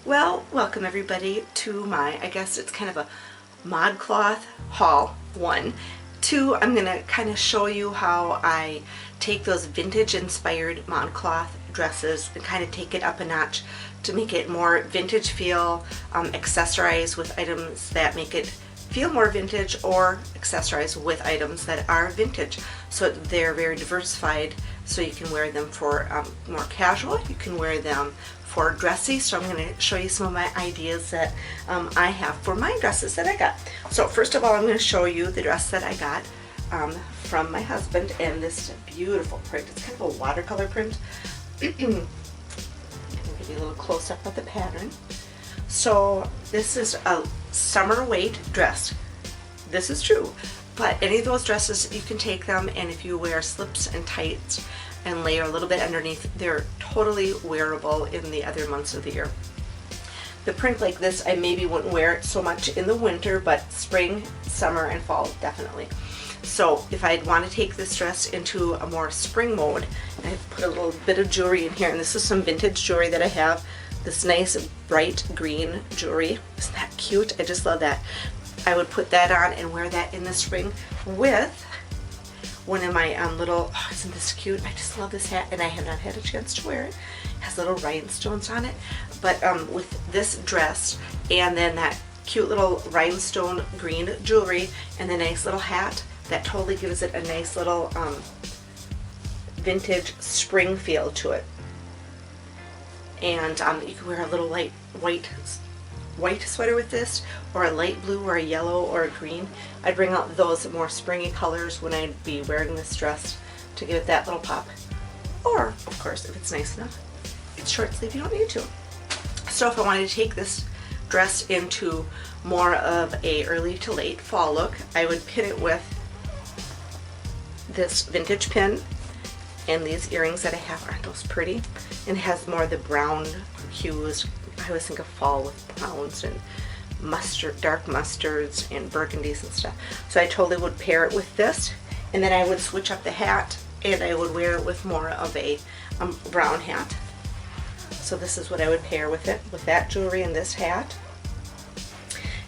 Well, welcome everybody to my, I guess it's kind of a Modcloth haul, 1. 2, I'm going to kind of show you how I take those vintage inspired Modcloth dresses and kind of take it up a notch to make it more vintage feel, accessorize with items that make it feel more vintage, or accessorize with items that are vintage. So they're very diversified, so you can wear them for more casual, you can wear them for dressy. So I'm going to show you some of my ideas that I have for my dresses that I got. So first of all, I'm going to show you the dress that I got from my husband, and this beautiful print. It's kind of a watercolor print. I'll give you a little close up of the pattern. So this is a summer weight dress. This is true, but any of those dresses, you can take them, and if you wear slips and tights and layer a little bit underneath, they're totally wearable in the other months of the year. The print like this, I maybe wouldn't wear it so much in the winter, but spring, summer, and fall, definitely. So if I'd want to take this dress into a more spring mode, I put a little bit of jewelry in here, and this is some vintage jewelry that I have. This nice bright green jewelry. Isn't that cute? I just love that. I would put that on and wear that in the spring with one of my little, oh, isn't this cute? I just love this hat, and I have not had a chance to wear it. It has little rhinestones on it, but with this dress and then that cute little rhinestone green jewelry and the nice little hat, that totally gives it a nice little vintage spring feel to it. And you can wear a little light white sweater with this, or a light blue, or a yellow, or a green. I'd bring out those more springy colors when I'd be wearing this dress to give it that little pop. Or, of course, if it's nice enough, it's short sleeve, you don't need to. So if I wanted to take this dress into more of a early to late fall look, I would pin it with this vintage pin. And these earrings that I have, aren't those pretty? And it has more of the brown hues. I always think of fall with browns and mustard, dark mustards and burgundies and stuff. So I totally would pair it with this, and then I would switch up the hat, and I would wear it with more of a brown hat. So this is what I would pair with it, with that jewelry and this hat.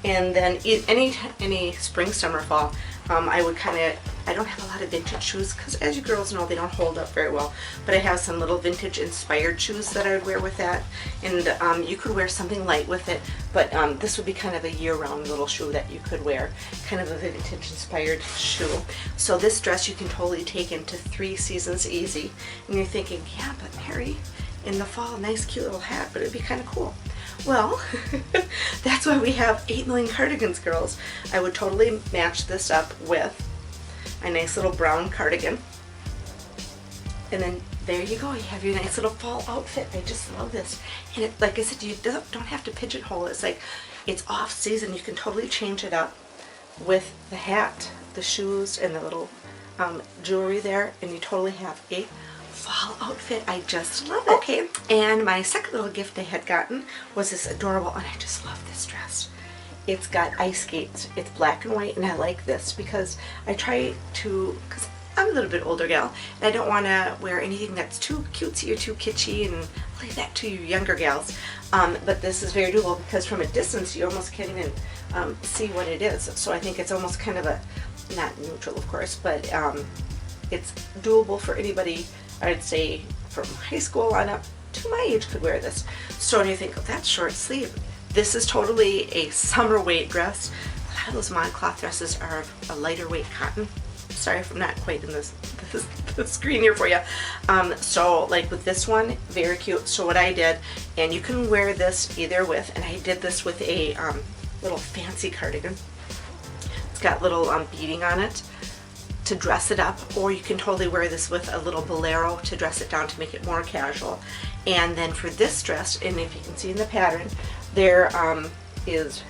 And then any spring, summer, fall, I would kind of, I don't have a lot of vintage shoes because, as you girls know, they don't hold up very well, but I have some little vintage inspired shoes that I would wear with that, and you could wear something light with it, but this would be kind of a year-round little shoe that you could wear, kind of a vintage inspired shoe. So this dress you can totally take into 3 seasons easy, and you're thinking, yeah, but Mary, in the fall, nice cute little hat, but it'd be kind of cool. Well, that's why we have 8 million cardigans, girls. I would totally match this up with a nice little brown cardigan. And then there you go, you have your nice little fall outfit. I just love this. And it, like I said, you don't have to pigeonhole it. It's like, it's off season. You can totally change it up with the hat, the shoes, and the little jewelry there, and you totally have a fall outfit. I just love it. Okay, and my second little gift I had gotten was this adorable, and I just love this dress. It's got ice skates. It's black and white, and I like this because I try to, because I'm a little bit older gal, and I don't want to wear anything that's too cutesy or too kitschy, and leave that to you younger gals. But this is very doable because from a distance you almost can't even see what it is. So I think it's almost kind of a, not neutral of course, but it's doable for anybody. I'd say from high school on up to my age could wear this. So when you think, oh, that's short sleeve, this is totally a summer weight dress. A lot of those Modcloth dresses are a lighter weight cotton. Sorry if I'm not quite in the screen here for you. So like with this one, very cute. So what I did, and you can wear this either with, and I did this with a little fancy cardigan. It's got little beading on it to dress it up, or you can totally wear this with a little bolero to dress it down to make it more casual. And then for this dress, and if you can see in the pattern, there is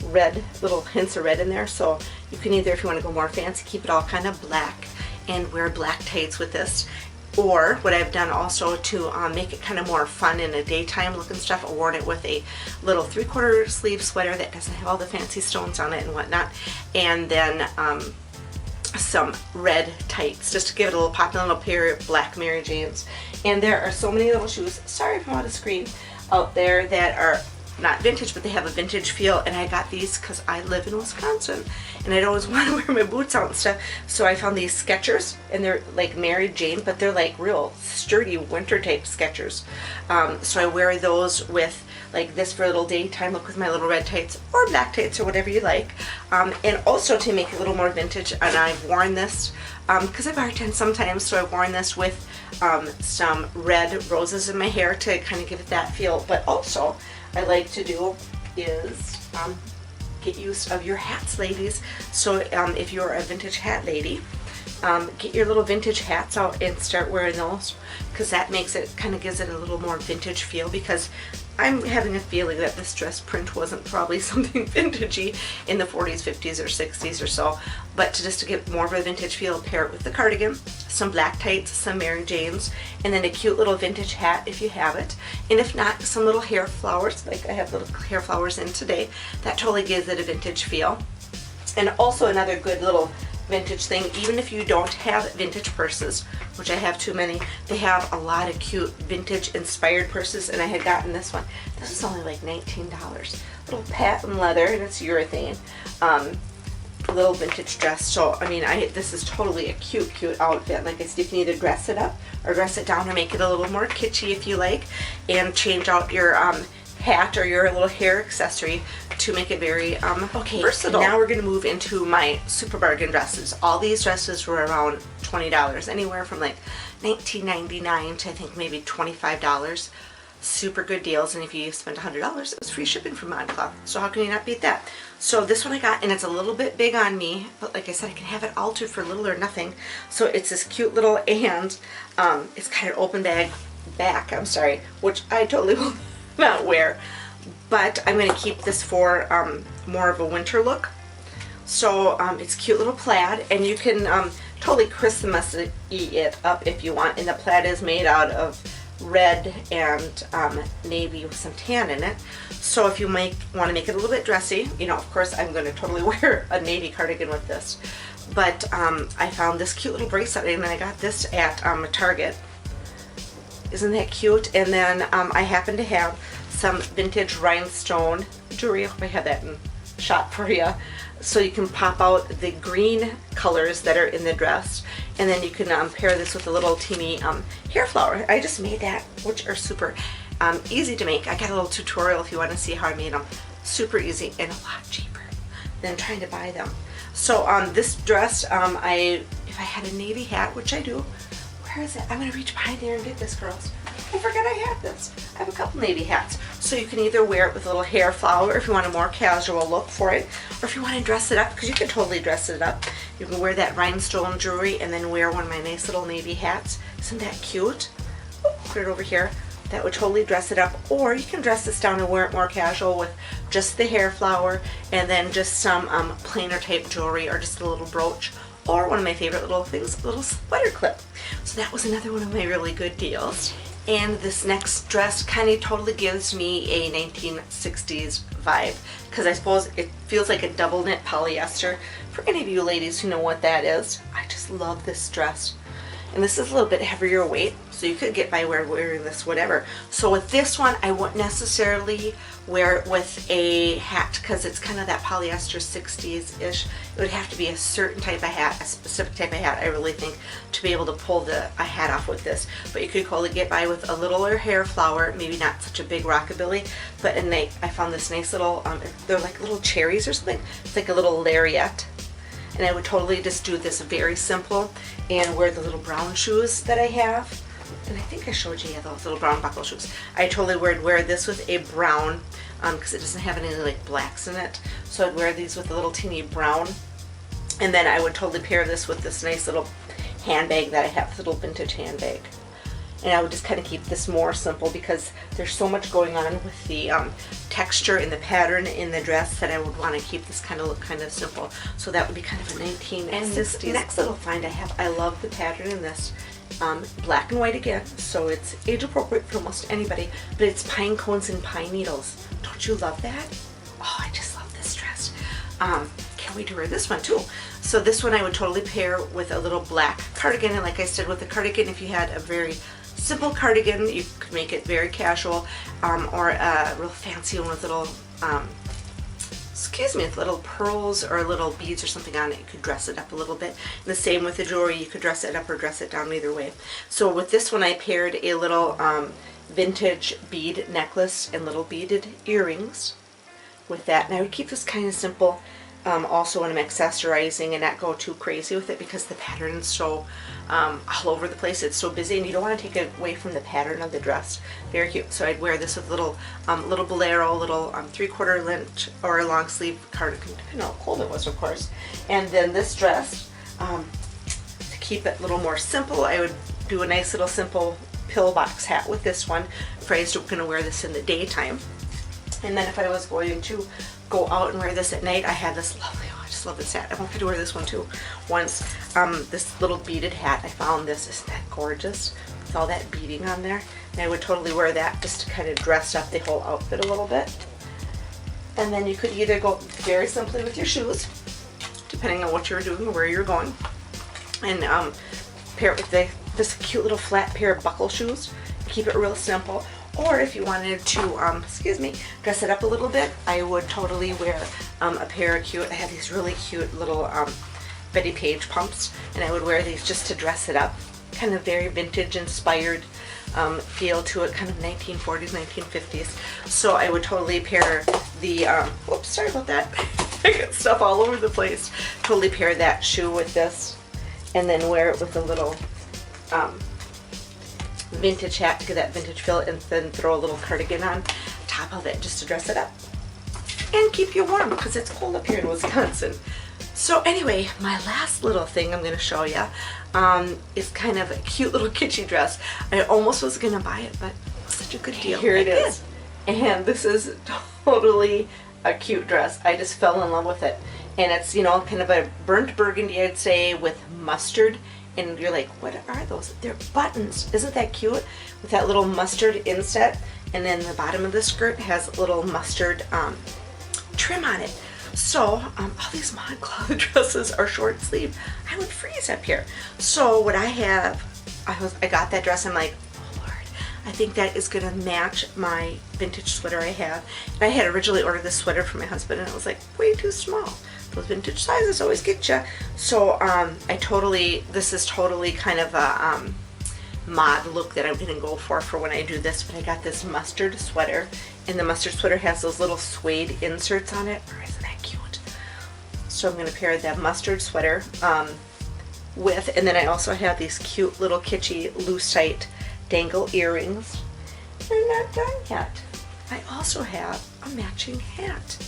red, little hints of red in there, so you can either, if you want to go more fancy, keep it all kind of black and wear black tights with this, or what I've done also to make it kind of more fun in a daytime look and stuff, I worn it with a little 3/4 sleeve sweater that doesn't have all the fancy stones on it and whatnot, and then some red tights just to give it a little pop, and a little pair of black Mary Janes. And there are so many little shoes. Sorry if I'm out of screen. out there that are not vintage, but they have a vintage feel, and I got these because I live in Wisconsin and I'd always want to wear my boots out and stuff. So I found these Skechers, and they're like Mary Jane, but they're like real sturdy winter type Skechers. So I wear those with like this for a little daytime look with my little red tights or black tights or whatever you like. And also to make it a little more vintage, and I've worn this because I bartend sometimes, so I've worn this with some red roses in my hair to kind of give it that feel. But also I like to do is get use of your hats, ladies. So if you're a vintage hat lady, get your little vintage hats out and start wearing those, because that makes it, kind of gives it a little more vintage feel, because I'm having a feeling that this dress print wasn't probably something vintagey in the 40s, 50s, or 60s or so. But just to get more of a vintage feel, pair it with the cardigan, some black tights, some Mary Janes, and then a cute little vintage hat if you have it. And if not, some little hair flowers, like I have little hair flowers in today. That totally gives it a vintage feel. And also another good little vintage thing, even if you don't have vintage purses, which I have too many, they have a lot of cute vintage inspired purses, and I had gotten this one. This is only like $19. Little patent leather, and it's urethane. Little vintage dress. So I mean, this is totally a cute outfit. Like I said, you can either dress it up or dress it down and make it a little more kitschy if you like, and change out your hat or your little hair accessory to make it very versatile. Now we're going to move into my super bargain dresses. All these dresses were around $20, anywhere from like $19.99 to I think maybe $25. Super good deals, and if you spend $100, it was free shipping from Modcloth. So how can you not beat that? So this one I got, and it's a little bit big on me, but like I said, I can have it altered for little or nothing. So it's this cute little, and it's kind of open back, which I totally will not wear, but I'm going to keep this for more of a winter look. So it's cute little plaid, and you can totally Christmas-y it up if you want, and the plaid is made out of red and navy with some tan in it. So if you want to make it a little bit dressy, you know, of course I'm going to totally wear a navy cardigan with this, but I found this cute little bracelet, and I got this at Target. Isn't that cute? And then I happen to have some vintage rhinestone jewelry. I hope I had that in shot for you. So you can pop out the green colors that are in the dress, and then you can pair this with a little teeny hair flower. I just made that, which are super easy to make. I got a little tutorial if you want to see how I made them. Super easy and a lot cheaper than trying to buy them. So this dress, if I had a navy hat, which I do, where is it? I'm going to reach behind there and get this, girls. I forgot I had this. I have a couple navy hats. So you can either wear it with a little hair flower if you want a more casual look for it, or if you want to dress it up, because you can totally dress it up. You can wear that rhinestone jewelry and then wear one of my nice little navy hats. Isn't that cute? Put it over here. That would totally dress it up. Or you can dress this down and wear it more casual with just the hair flower and then just some plainer type jewelry, or just a little brooch. Or one of my favorite little things, a little sweater clip. So that was another one of my really good deals. And this next dress kind of totally gives me a 1960s vibe, because I suppose it feels like a double knit polyester. For any of you ladies who know what that is, I just love this dress. And this is a little bit heavier weight, so you could get by wearing this whatever. So with this one, I wouldn't necessarily wear it with a hat, because it's kind of that polyester 60s-ish. It would have to be a certain type of hat, a specific type of hat, I really think, to be able to pull a hat off with this. But you could totally get by with a little hair flower, maybe not such a big rockabilly, but I found this nice little, they're like little cherries or something. It's like a little lariat. And I would totally just do this very simple and wear the little brown shoes that I have. And I think I showed you those little brown buckle shoes. I totally would wear this with a brown, because it doesn't have any like blacks in it. So I'd wear these with a little teeny brown. And then I would totally pair this with this nice little handbag that I have, this little vintage handbag. And I would just kind of keep this more simple, because there's so much going on with the texture and the pattern in the dress that I would want to keep this kind of look kind of simple. So that would be kind of a 1960s. And this next little find I have, I love the pattern in this. Black and white again, so it's age appropriate for almost anybody, but it's pine cones and pine needles. Don't you love that? Oh, I just love this dress. Can't wait to wear this one too. So this one I would totally pair with a little black cardigan, and like I said, with the cardigan, if you had a very simple cardigan. You could make it very casual, or a real fancy one with little, with little pearls or little beads or something on it. You could dress it up a little bit. And the same with the jewelry. You could dress it up or dress it down, either way. So with this one, I paired a little vintage bead necklace and little beaded earrings with that. And I would keep this kind of simple. Also when I'm accessorizing, and not go too crazy with it, because the pattern is so all over the place. It's so busy, and you don't want to take it away from the pattern of the dress. Very cute. So I'd wear this with little little bolero, little 3/4 length or a long sleeve cardigan, depending on how cold it was, of course. And then this dress, to keep it a little more simple, I would do a nice little simple pillbox hat with this one. If I was going to wear this in the daytime. And then if I was going to go out and wear this at night, I had this lovely, oh, I just love this hat. I wanted to wear this one too once. This little beaded hat, I found this. Isn't that gorgeous? With all that beading on there. And I would totally wear that just to kind of dress up the whole outfit a little bit. And then you could either go very simply with your shoes, depending on what you're doing or where you're going, and pair it with this cute little flat pair of buckle shoes. Keep it real simple. Or if you wanted to, dress it up a little bit, I would totally wear a pair of cute, I have these really cute little Betty Page pumps, and I would wear these just to dress it up. Kind of very vintage inspired feel to it, kind of 1940s, 1950s. So I would totally pair the, oops, sorry about that. I got stuff all over the place. Totally pair that shoe with this, and then wear it with a little vintage hat to get that vintage feel, and then throw a little cardigan on top of it just to dress it up and keep you warm, because it's cold up here in Wisconsin. So anyway, my last little thing I'm going to show you is kind of a cute little kitschy dress. I almost was going to buy it, but it was such a good deal. Here it is. And this is totally a cute dress. I just fell in love with it. And it's, you know, kind of a burnt burgundy, I'd say, with mustard. And you're like, what are those? They're buttons. Isn't that cute? With that little mustard inset. And then the bottom of the skirt has a little mustard trim on it. So all these Modcloth dresses are short sleeve. I would freeze up here. So what I have, I got that dress. I'm like, oh Lord, I think that is going to match my vintage sweater I have. And I had originally ordered this sweater for my husband, and it was like way too small. Those vintage sizes always get you. So this is totally kind of a mod look that I'm going to go for when I do this. But I got this mustard sweater, and the mustard sweater has those little suede inserts on it. Oh, isn't that cute? So I'm going to pair that mustard sweater with, and then I also have these cute little kitschy lucite dangle earrings. I'm not done yet. I also have a matching hat.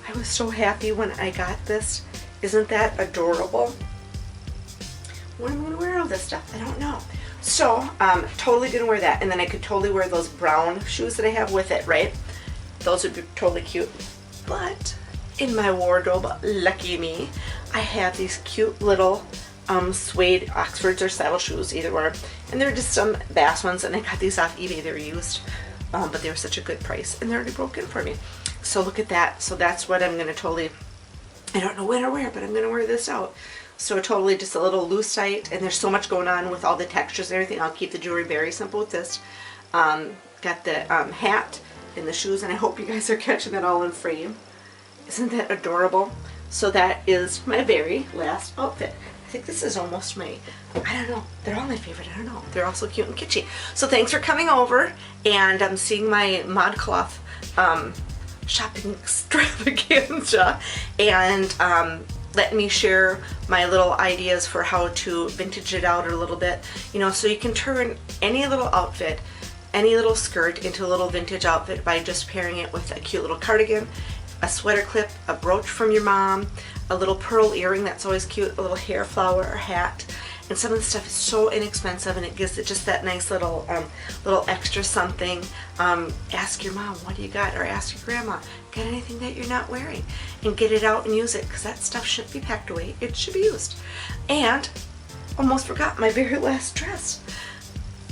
I was so happy when I got this. Isn't that adorable? When am I going to wear all this stuff? I don't know. So, totally going to wear that. And then I could totally wear those brown shoes that I have with it, right? Those would be totally cute. But in my wardrobe, lucky me, I have these cute little suede Oxfords or saddle shoes, either or. And they're just some bass ones, and I got these off eBay. They were used, but they were such a good price, and they're already broken for me. So look at that. So that's what I'm going to totally, I don't know when or where, but I'm going to wear this out. So totally just a little lucite, and there's so much going on with all the textures and everything. I'll keep the jewelry very simple with this. Got the hat and the shoes, and I hope you guys are catching that all in frame. Isn't that adorable? So that is my very last outfit. I think this is almost my, I don't know, they're all my favorite, I don't know. They're all so cute and kitschy. So thanks for coming over, and I'm seeing my Modcloth shopping extravaganza, and let me share my little ideas for how to vintage it out a little bit, you know, so you can turn any little outfit, any little skirt into a little vintage outfit by just pairing it with a cute little cardigan, a sweater clip, a brooch from your mom, a little pearl earring that's always cute, a little hair flower or hat. And some of the stuff is so inexpensive, and it gives it just that nice little little extra something. Ask your mom, what do you got? Or ask your grandma, got anything that you're not wearing? And get it out and use it, because that stuff shouldn't be packed away. It should be used. And almost forgot my very last dress.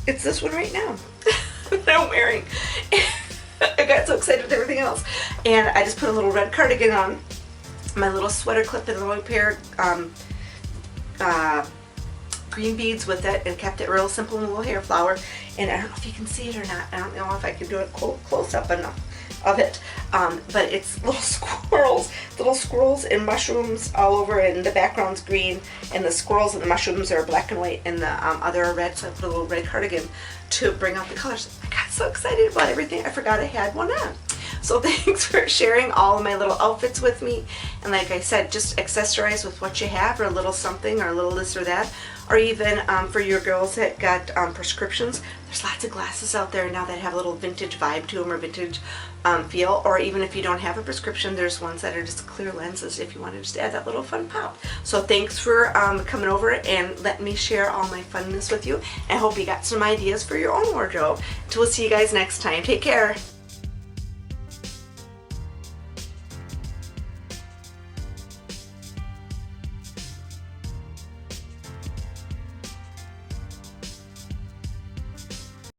It's this one right now that I'm wearing. I got so excited with everything else. And I just put a little red cardigan on, my little sweater clip, and a little pair green beads with it and kept it real simple and a little hair flower. And I don't know if you can see it or not. I don't know if I can do it close up enough of it. But it's little squirrels and mushrooms all over, and the background's green, and the squirrels and the mushrooms are black and white, and the other are red, so I put a little red cardigan to bring out the colors. I got so excited about everything, I forgot I had one on. So thanks for sharing all of my little outfits with me. And like I said, just accessorize with what you have, or a little something, or a little this or that. Or even for your girls that got prescriptions, there's lots of glasses out there now that have a little vintage vibe to them, or vintage feel. Or even if you don't have a prescription, there's ones that are just clear lenses if you want to just add that little fun pop. So thanks for coming over and letting me share all my funness with you. I hope you got some ideas for your own wardrobe. Until we'll see you guys next time. Take care.